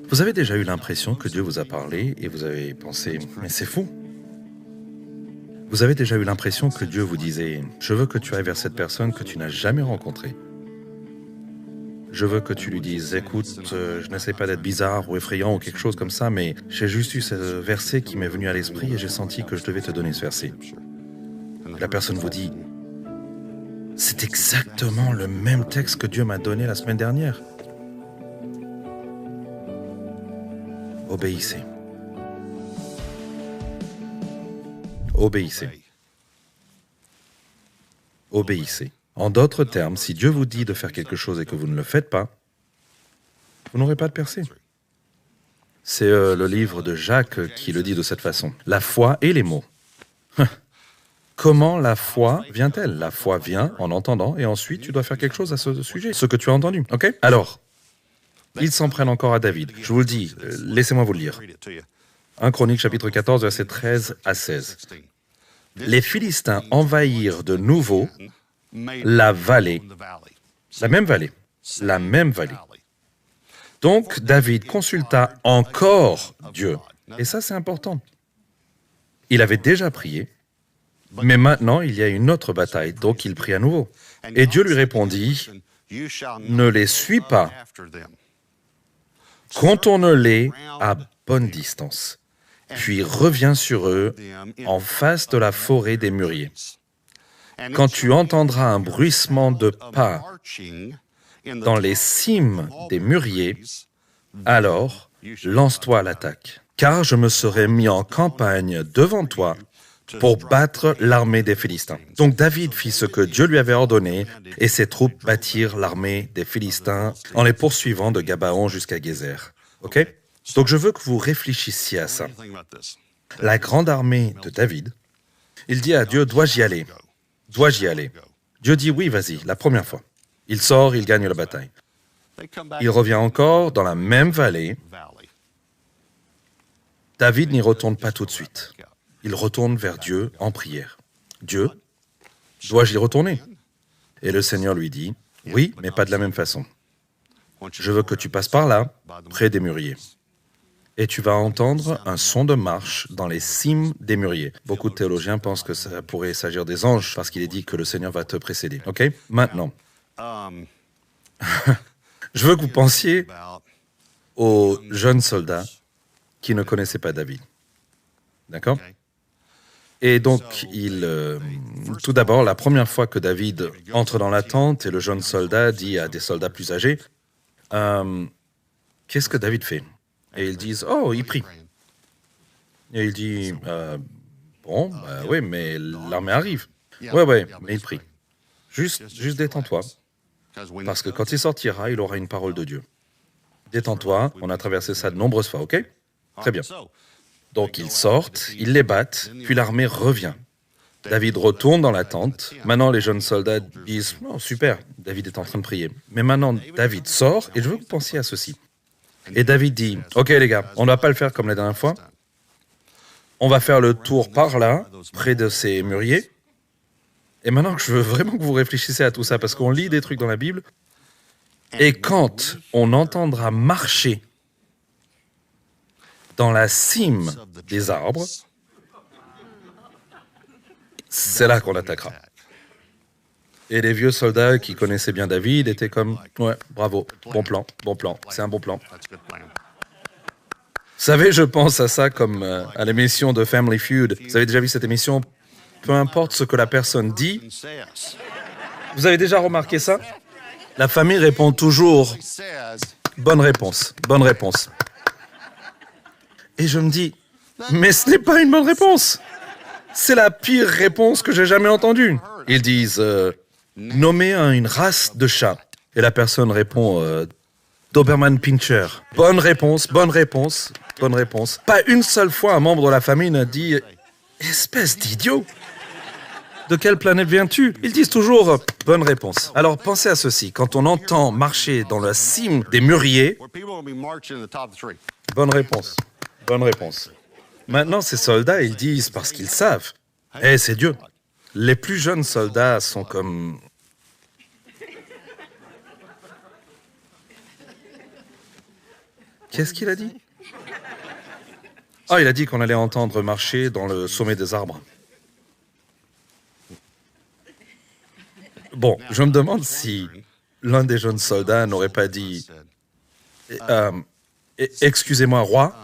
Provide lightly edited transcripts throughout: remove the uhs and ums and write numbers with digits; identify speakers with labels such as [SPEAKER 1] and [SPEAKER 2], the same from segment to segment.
[SPEAKER 1] Vous avez déjà eu l'impression que Dieu vous a parlé et vous avez pensé « mais c'est fou ». Vous avez déjà eu l'impression que Dieu vous disait « je veux que tu ailles vers cette personne que tu n'as jamais rencontrée. Je veux que tu lui dises « écoute, je n'essaie pas d'être bizarre ou effrayant ou quelque chose comme ça, mais j'ai juste eu ce verset qui m'est venu à l'esprit et j'ai senti que je devais te donner ce verset. » La personne vous dit « c'est exactement le même texte que Dieu m'a donné la semaine dernière. » Obéissez. Obéissez. Obéissez. En d'autres termes, si Dieu vous dit de faire quelque chose et que vous ne le faites pas, vous n'aurez pas de percée. C'est le livre de Jacques qui le dit de cette façon. La foi et les mots. Comment la foi vient-elle? La foi vient en entendant et ensuite tu dois faire quelque chose à ce sujet, ce que tu as entendu. Ok? Alors, ils s'en prennent encore à David. Je vous le dis, laissez-moi vous le lire. 1 Chroniques chapitre 14, versets 13 à 16. Les Philistins envahirent de nouveau la vallée, la même vallée. Donc David consulta encore Dieu. Et ça, c'est important. Il avait déjà prié, mais maintenant, il y a une autre bataille, donc il prie à nouveau. Et Dieu lui répondit, « Ne les suis pas, contourne-les à bonne distance, puis reviens sur eux en face de la forêt des mûriers. Quand tu entendras un bruissement de pas dans les cimes des mûriers, alors lance-toi à l'attaque, car je me serai mis en campagne devant toi pour battre l'armée des Philistins. » Donc David fit ce que Dieu lui avait ordonné, et ses troupes battirent l'armée des Philistins en les poursuivant de Gabaon jusqu'à Gézer. Ok? Donc je veux que vous réfléchissiez à ça. La grande armée de David, il dit à Dieu, dois-je y aller? Dois-je y aller? Dieu dit oui, vas-y, la première fois. Il sort, il gagne la bataille. Il revient encore dans la même vallée. David n'y retourne pas tout de suite. Il retourne vers Dieu en prière. Dieu, dois-je y retourner? Et le Seigneur lui dit, oui, mais pas de la même façon. Je veux que tu passes par là, près des mûriers. Et tu vas entendre un son de marche dans les cimes des mûriers. Beaucoup de théologiens pensent que ça pourrait s'agir des anges, parce qu'il est dit que le Seigneur va te précéder. Ok? Maintenant, je veux que vous pensiez aux jeunes soldats qui ne connaissaient pas David. D'accord? Et donc, tout d'abord, la première fois que David entre dans la tente et le jeune soldat dit à des soldats plus âgés, qu'est-ce que David fait? Et ils disent, oh, il prie. Et il dit, bon, oui, mais l'armée arrive. Ouais, mais il prie. Juste détends-toi, parce que quand il sortira, il aura une parole de Dieu. Détends-toi, on a traversé ça de nombreuses fois, ok? Très bien. Donc ils sortent, ils les battent, puis l'armée revient. David retourne dans la tente. Maintenant, les jeunes soldats disent, oh, super, David est en train de prier. Mais maintenant, David sort, et je veux que vous pensiez à ceci. Et David dit, ok les gars, on ne va pas le faire comme la dernière fois. On va faire le tour par là, près de ces mûriers. Et maintenant, je veux vraiment que vous réfléchissiez à tout ça, parce qu'on lit des trucs dans la Bible. Et quand on entendra marcher dans la cime des arbres, c'est là qu'on attaquera. Et les vieux soldats qui connaissaient bien David étaient comme, ouais, bravo, bon plan, c'est un bon plan. Vous savez, je pense à ça comme à l'émission de Family Feud. Vous avez déjà vu cette émission? Peu importe ce que la personne dit. Vous avez déjà remarqué ça? La famille répond toujours, bonne réponse. Et je me dis, mais ce n'est pas une bonne réponse. C'est la pire réponse que j'ai jamais entendue. Ils disent, nommez une race de chat. Et la personne répond, Doberman Pinscher. Bonne réponse. Pas une seule fois un membre de la famille n'a dit, espèce d'idiot. De quelle planète viens-tu? Ils disent toujours, bonne réponse. Alors pensez à ceci, quand on entend marcher dans la cime des mûriers, bonne réponse. Maintenant, ces soldats, ils disent, parce qu'ils savent, c'est Dieu. Les plus jeunes soldats sont comme... Qu'est-ce qu'il a dit? Ah, il a dit qu'on allait entendre marcher dans le sommet des arbres. Bon, je me demande si l'un des jeunes soldats n'aurait pas dit « Excusez-moi, roi,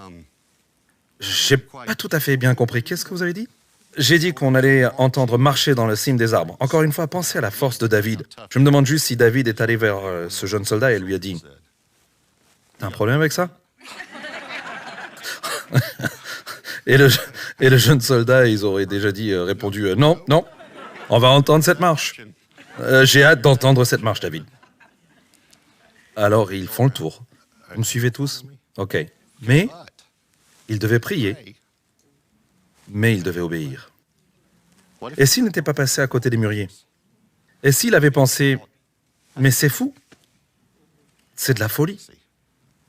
[SPEAKER 1] j'ai pas tout à fait bien compris. Qu'est-ce que vous avez dit ?» J'ai dit qu'on allait entendre marcher dans le cime des arbres. Encore une fois, pensez à la force de David. Je me demande juste si David est allé vers ce jeune soldat et lui a dit « T'as un problème avec ça ?» et le jeune soldat, ils auraient déjà répondu « Non, non, on va entendre cette marche. J'ai hâte d'entendre cette marche, David. » Alors, ils font le tour. Vous me suivez tous? OK. Mais ils devaient prier, mais ils devaient obéir. Et s'il n'était pas passé à côté des mûriers? Et s'il avait pensé « Mais c'est fou, c'est de la folie ».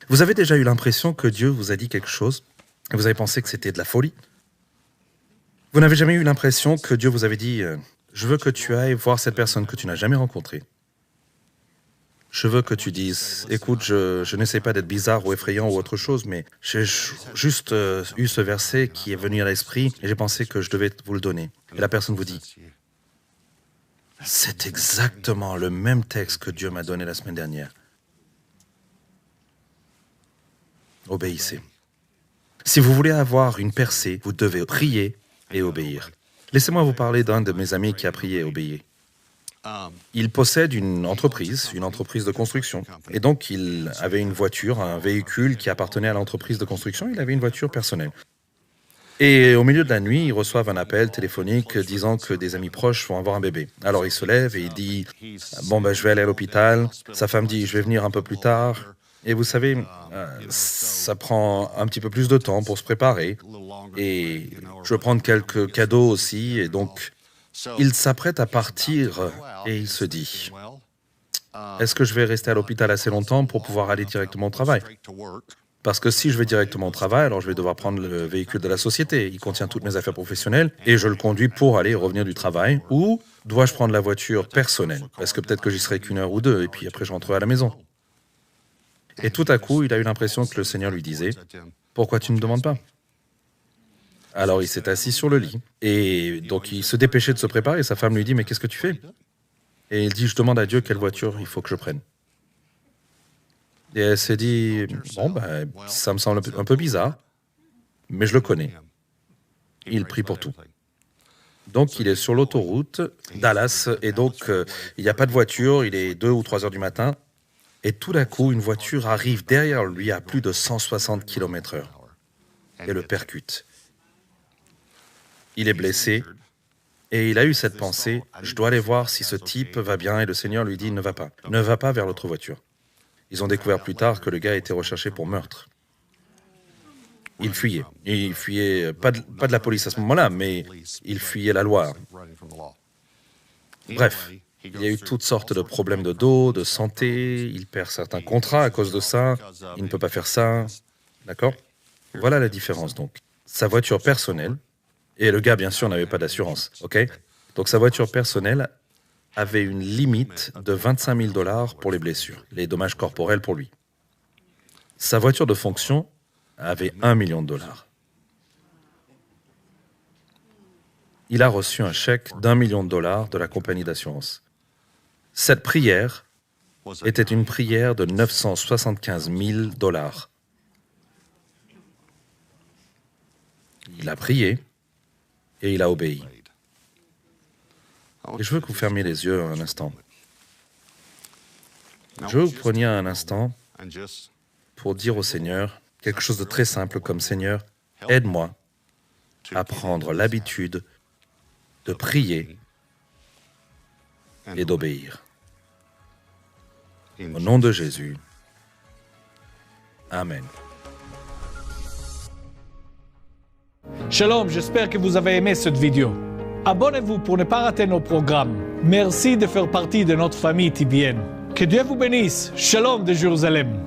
[SPEAKER 1] Vous avez déjà eu l'impression que Dieu vous a dit quelque chose et vous avez pensé que c'était de la folie? Vous n'avez jamais eu l'impression que Dieu vous avait dit « Je veux que tu ailles voir cette personne que tu n'as jamais rencontrée. Je veux que tu dises, écoute, je n'essaie pas d'être bizarre ou effrayant ou autre chose, mais j'ai juste eu ce verset qui est venu à l'esprit et j'ai pensé que je devais vous le donner. » Et la personne vous dit, c'est exactement le même texte que Dieu m'a donné la semaine dernière. Obéissez. Si vous voulez avoir une percée, vous devez prier et obéir. Laissez-moi vous parler d'un de mes amis qui a prié et obéi. Il possède une entreprise de construction. Et donc, il avait une voiture, un véhicule qui appartenait à l'entreprise de construction. Il avait une voiture personnelle. Et au milieu de la nuit, ils reçoivent un appel téléphonique disant que des amis proches vont avoir un bébé. Alors, il se lève et il dit « Bon, je vais aller à l'hôpital. » Sa femme dit « Je vais venir un peu plus tard. » Et vous savez, ça prend un petit peu plus de temps pour se préparer. Et je veux prendre quelques cadeaux aussi. Et donc, il s'apprête à partir et il se dit « Est-ce que je vais rester à l'hôpital assez longtemps pour pouvoir aller directement au travail ? Parce que si je vais directement au travail, alors je vais devoir prendre le véhicule de la société. Il contient toutes mes affaires professionnelles et je le conduis pour aller et revenir du travail. Ou dois-je prendre la voiture personnelle? Parce que peut-être que j'y serai qu'une heure ou deux et puis après je rentrerai à la maison. » Et tout à coup, il a eu l'impression que le Seigneur lui disait « Pourquoi tu ne me demandes pas ?» Alors il s'est assis sur le lit et donc il se dépêchait de se préparer. Sa femme lui dit « Mais qu'est-ce que tu fais ?» Et il dit « Je demande à Dieu quelle voiture il faut que je prenne. » Et elle s'est dit « Bon, ça me semble un peu bizarre, mais je le connais. Il prie pour tout. » Donc il est sur l'autoroute, Dallas, et donc il n'y a pas de voiture, il est 2 ou 3 heures du matin, et tout d'un coup, une voiture arrive derrière lui à plus de 160 km/h et le percute. Il est blessé et il a eu cette pensée, je dois aller voir si ce type va bien, et le Seigneur lui dit, ne va pas vers l'autre voiture. Ils ont découvert plus tard que le gars a été recherché pour meurtre. Il fuyait pas de la police à ce moment-là, mais il fuyait la loi. Bref, il y a eu toutes sortes de problèmes de dos, de santé, il perd certains contrats à cause de ça, il ne peut pas faire ça, d'accord? Voilà la différence donc. Sa voiture personnelle, et le gars, bien sûr, n'avait pas d'assurance, ok? Donc sa voiture personnelle avait une limite de 25 000 $ pour les blessures, les dommages corporels pour lui. Sa voiture de fonction avait 1 million $. Il a reçu un chèque d'1 million $ de la compagnie d'assurance. Cette prière était une prière de 975 000 $. Il a prié et il a obéi. Et je veux que vous fermiez les yeux un instant. Je veux que vous preniez un instant pour dire au Seigneur quelque chose de très simple comme « Seigneur, aide-moi à prendre l'habitude de prier et d'obéir. » Au nom de Jésus. Amen.
[SPEAKER 2] Shalom, j'espère que vous avez aimé cette vidéo. Abonnez-vous pour ne pas rater nos programmes. Merci de faire partie de notre famille TBN. Que Dieu vous bénisse. Shalom de Jérusalem.